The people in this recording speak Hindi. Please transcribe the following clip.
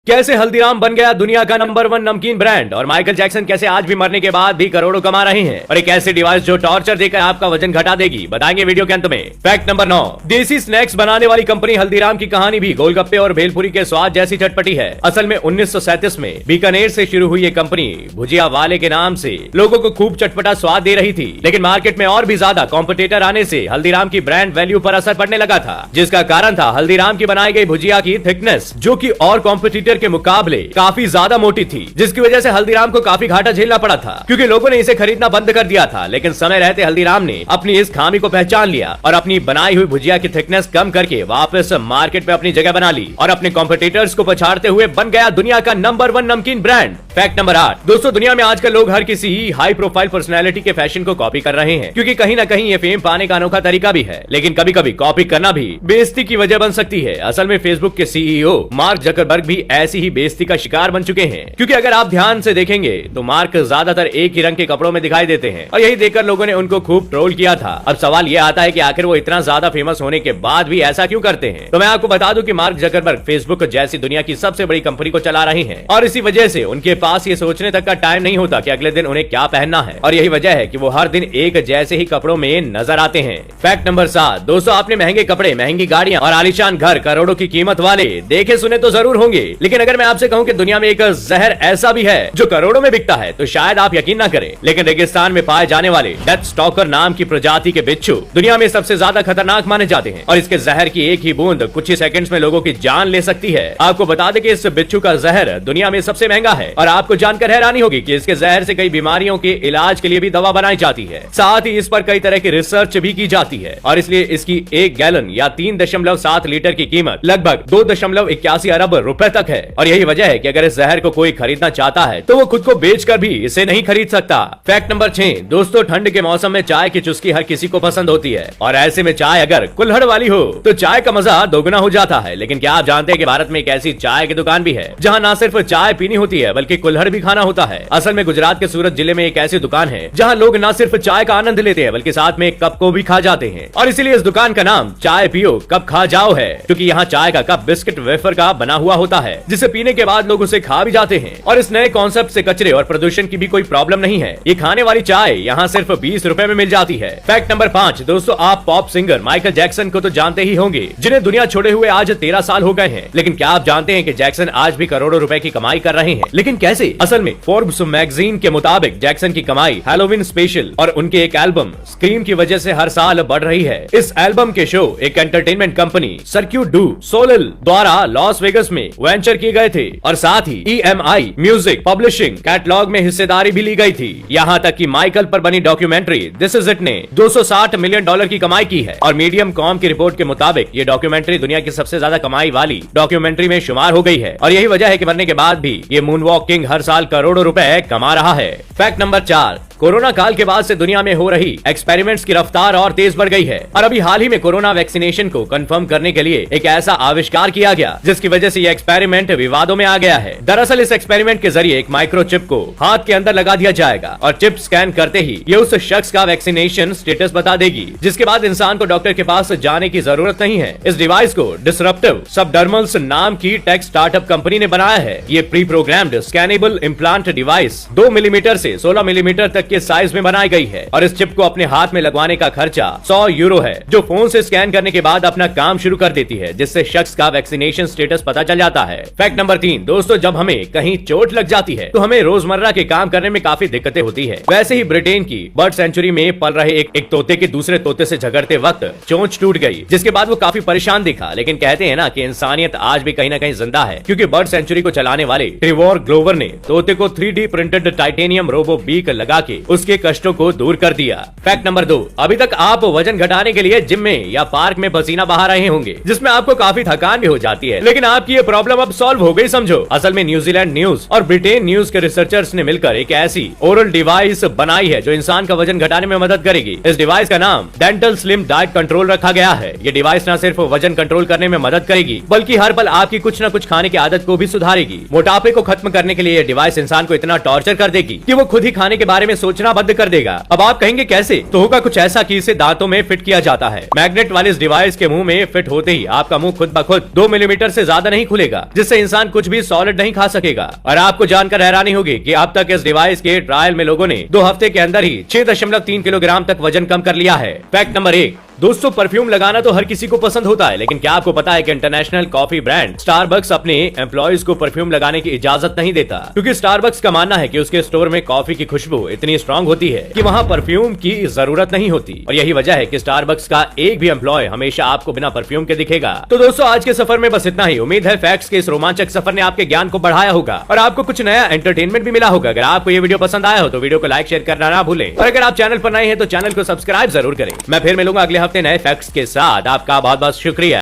कैसे हल्दीराम बन गया दुनिया का नंबर 1 नमकीन ब्रांड और माइकल जैक्सन कैसे आज भी मरने के बाद भी करोड़ों कमा रहे हैं और एक ऐसी डिवाइस जो टॉर्चर देकर आपका वजन घटा देगी, बताएंगे वीडियो के अंत में। फैक्ट नंबर 9, देसी स्नैक्स बनाने वाली कंपनी हल्दीराम की कहानी भी गोलगप्पे और भेलपुरी के स्वाद जैसी चटपटी है। असल में 1937 में बीकानेर से शुरू हुई ये कंपनी भुजिया वाले के नाम से लोगों को खूब चटपटा स्वाद दे रही थी, लेकिन मार्केट में और भी ज्यादा कॉम्पिटिटर आने से हल्दीराम की ब्रांड वैल्यू पर असर पड़ने लगा था, जिसका कारण था हल्दीराम की बनाई गई भुजिया की थिकनेस, जो की और कॉम्पिटिटर के मुकाबले काफी ज्यादा मोटी थी, जिसकी वजह से हल्दीराम को काफी घाटा झेलना पड़ा था क्योंकि लोगों ने इसे खरीदना बंद कर दिया था। लेकिन समय रहते हल्दीराम ने अपनी इस खामी को पहचान लिया और अपनी बनाई हुई भुजिया की थिकनेस कम करके वापस मार्केट में अपनी जगह बना ली और अपने कॉम्पिटिटर्स को पछाड़ते हुए बन गया दुनिया का नंबर 1 नमकीन ब्रांड। फैक्ट नंबर 8, दोस्तों दुनिया में आजकल लोग हर किसी हाई प्रोफाइल पर्सनैलिटी के फैशन को कॉपी कर रहे हैं क्योंकि कहीं ना कहीं ये फेम पाने का अनोखा तरीका भी है, लेकिन कभी कभी कॉपी करना भी बेइज्जती की वजह बन सकती है। असल में फेसबुक के सीईओ मार्क जकरबर्ग भी ऐसी ही बेइज्जती का शिकार बन चुके हैं, क्योंकि अगर आप ध्यान से देखेंगे तो मार्क ज्यादातर एक ही रंग के कपड़ों में दिखाई देते हैं और यही देखकर लोगों ने उनको खूब ट्रोल किया था। अब सवाल ये आता है कि आखिर वो इतना ज्यादा फेमस होने के बाद भी ऐसा क्यों करते हैं। तो मैं आपको बता दूं कि मार्क जकरबर्ग फेसबुक जैसी दुनिया की सबसे बड़ी कंपनी को चला रहे हैं और इसी वजह से उनके पास ये सोचने तक का टाइम नहीं होता कि अगले दिन उन्हें क्या पहनना है, और यही वजह है कि वो हर दिन एक जैसे ही कपड़ों में नजर आते हैं। फैक्ट नंबर 7, दोस्तों आपने महंगे कपड़े, महंगी गाड़ियां और आलीशान घर करोड़ों की कीमत वाले देखे सुने तो जरूर होंगे, लेकिन अगर मैं आपसे कहूं कि दुनिया में एक जहर ऐसा भी है जो करोड़ों में बिकता है तो शायद आप यकीन ना करें। लेकिन रेगिस्तान में पाए जाने वाले डेथ स्टॉकर नाम की प्रजाति के बिच्छू दुनिया में सबसे ज्यादा खतरनाक माने जाते हैं और इसके जहर की एक ही बूंद कुछ ही सेकंड्स में लोगों की जान ले सकती है। आपको बता दें कि इस बिच्छू का जहर दुनिया में सबसे महंगा है और आपको जानकर हैरानी होगी कि इसके जहर से कई बीमारियों के इलाज के लिए भी दवा बनाई जाती है। साथ ही इस पर कई तरह की रिसर्च भी की जाती है और इसलिए इसकी 1 गैलन या 3.7 लीटर की कीमत लगभग 2.81 अरब रुपए तक है। और यही वजह है कि अगर इस जहर को कोई खरीदना चाहता है तो वो खुद को बेचकर भी इसे नहीं खरीद सकता। फैक्ट नंबर 6, दोस्तों ठंड के मौसम में चाय की चुस्की हर किसी को पसंद होती है और ऐसे में चाय अगर कुल्हड़ वाली हो तो चाय का मजा दोगुना हो जाता है। लेकिन क्या आप जानते हैं कि भारत में एक ऐसी चाय की दुकान भी है जहां ना सिर्फ चाय पीनी होती है बल्कि कुल्हड़ भी खाना होता है। असल में गुजरात के सूरत जिले में एक ऐसी दुकान है जहां लोग ना सिर्फ चाय का आनंद लेते हैं बल्कि साथ में एक कप को भी खा जाते हैं और इसीलिए इस दुकान का नाम चाय पियो कप खा जाओ है, क्योंकि यहाँ चाय का कप बिस्किट वेफर का बना हुआ होता है जिसे पीने के बाद लोग उसे खा भी जाते हैं। और इस नए कॉन्सेप्ट से कचरे और प्रदूषण की भी कोई प्रॉब्लम नहीं है। ये खाने वाली चाय यहाँ सिर्फ 20 रुपए में मिल जाती है। फैक्ट नंबर 5, दोस्तों आप पॉप सिंगर माइकल जैक्सन को तो जानते ही होंगे, जिन्हें दुनिया छोड़े हुए आज 13 साल हो गए हैं। लेकिन क्या आप जानते हैं कि जैक्सन आज भी करोड़ों रुपए की कमाई कर रहे हैं? लेकिन कैसे? असल में फोर्ब्स मैगजीन के मुताबिक जैक्सन की कमाई हैलोवीन स्पेशल और उनके एक एल्बम स्क्रीम की वजह से हर साल बढ़ रही है। इस एल्बम के शो एक एंटरटेनमेंट कंपनी सर्क्यूट डू सोलिल द्वारा लॉस वेगस में वेंचर किए गए थे और साथ ही EMI म्यूजिक पब्लिशिंग कैटलॉग में हिस्सेदारी भी ली गई थी। यहाँ तक कि माइकल पर बनी डॉक्यूमेंट्री दिस इज इट ने $260 मिलियन की कमाई की है और मीडियम कॉम की रिपोर्ट के मुताबिक ये डॉक्यूमेंट्री दुनिया की सबसे ज्यादा कमाई वाली डॉक्यूमेंट्री में शुमार हो गई है और यही वजह है कि मरने के बाद भी ये मूनवॉक किंग हर साल करोड़ों रुपए कमा रहा है। फैक्ट नंबर 4, कोरोना काल के बाद से दुनिया में हो रही एक्सपेरिमेंट्स की रफ्तार और तेज बढ़ गई है और अभी हाल ही में कोरोना वैक्सीनेशन को कंफर्म करने के लिए एक ऐसा आविष्कार किया गया जिसकी वजह से ये एक्सपेरिमेंट विवादों में आ गया है। दरअसल इस एक्सपेरिमेंट के जरिए एक माइक्रोचिप को हाथ के अंदर लगा दिया जाएगा और चिप स्कैन करते ही ये उस शख्स का वैक्सीनेशन स्टेटस बता देगी, जिसके बाद इंसान को डॉक्टर के पास जाने की जरूरत नहीं है। इस डिवाइस को डिसरप्टिव सबडर्मल्स नाम की टेक स्टार्टअप कंपनी ने बनाया है। ये pre programmed scannable implant device 2 millimetre से 16 मिलीमीटर तक के साइज में बनाई गई है और इस चिप को अपने हाथ में लगवाने का खर्चा 100 यूरो है, जो फोन से स्कैन करने के बाद अपना काम शुरू कर देती है, जिससे शख्स का वैक्सीनेशन स्टेटस पता चल जाता है। फैक्ट नंबर 3, दोस्तों जब हमें कहीं चोट लग जाती है तो हमें रोजमर्रा के काम करने में काफी दिक्कतें होती है। वैसे ही ब्रिटेन की बर्ड सेंचुरी में पल रहे एक तोते के दूसरे तोते से झगड़ते वक्त चोंच टूट गई, जिसके बाद वो काफी परेशान दिखा। लेकिन कहते हैं ना कि इंसानियत आज भी कहीं ना कहीं जिंदा है, क्योंकि बर्ड सेंचुरी को चलाने वाले ट्रेवोर ग्लोवर ने तोते को 3D printed titanium robo beak लगा के उसके कष्टों को दूर कर दिया। फैक्ट नंबर 2, अभी तक आप वजन घटाने के लिए जिम में या पार्क में पसीना बहा रहे होंगे, जिसमें आपको काफी थकान भी हो जाती है, लेकिन आपकी ये प्रॉब्लम अब सॉल्व हो गई समझो। असल में न्यूजीलैंड न्यूज और ब्रिटेन न्यूज के रिसर्चर्स ने मिलकर एक ऐसी ओरल डिवाइस बनाई है जो इंसान का वजन घटाने में मदद करेगी। इस डिवाइस का नाम डेंटल स्लिम डाइट कंट्रोल रखा गया है। ये डिवाइस न सिर्फ वजन कंट्रोल करने में मदद करेगी बल्कि हर पल आपकी कुछ न कुछ खाने की आदत को भी सुधारेगी। मोटापे को खत्म करने के लिए ये डिवाइस इंसान को इतना टॉर्चर कर देगी कि वो खुद ही खाने के बारे में सोचना बंद कर देगा। अब आप कहेंगे कैसे? तो होगा कुछ ऐसा कि इसे दांतों में फिट किया जाता है। मैग्नेट वाले इस डिवाइस के मुंह में फिट होते ही आपका मुंह खुद ब खुद 2 मिलीमीटर से ज्यादा नहीं खुलेगा, जिससे इंसान कुछ भी सॉलिड नहीं खा सकेगा। और आपको जानकर हैरानी होगी कि अब तक इस डिवाइस के ट्रायल में लोगों ने 2 हफ्ते के अंदर ही 6.3 किलोग्राम तक वजन कम कर लिया है। फैक्ट नंबर 1, दोस्तों परफ्यूम लगाना तो हर किसी को पसंद होता है, लेकिन क्या आपको पता है कि इंटरनेशनल कॉफी ब्रांड स्टारबक्स अपने एम्प्लॉयज को परफ्यूम लगाने की इजाजत नहीं देता, क्योंकि स्टारबक्स का मानना है कि उसके स्टोर में कॉफी की खुशबू इतनी स्ट्रांग होती है कि वहाँ परफ्यूम की जरूरत नहीं होती। और यही वजह है कि स्टारबक्स का एक भी एम्प्लॉय हमेशा आपको बिना परफ्यूम के दिखेगा। तो दोस्तों आज के सफर में बस इतना ही। उम्मीद है फैक्ट्स के इस रोमांचक सफर ने आपके ज्ञान को बढ़ाया होगा और आपको कुछ नया एंटरटेनमेंट भी मिला होगा। अगर आपको ये वीडियो पसंद आया हो तो वीडियो को लाइक शेयर करना ना भूलें, और अगर आप चैनल पर नए हैं तो चैनल को सब्सक्राइब जरूर करें। मैं फिर मिलूंगा अगले हफ्ते नए फैक्ट्स के साथ। आपका बहुत बहुत शुक्रिया।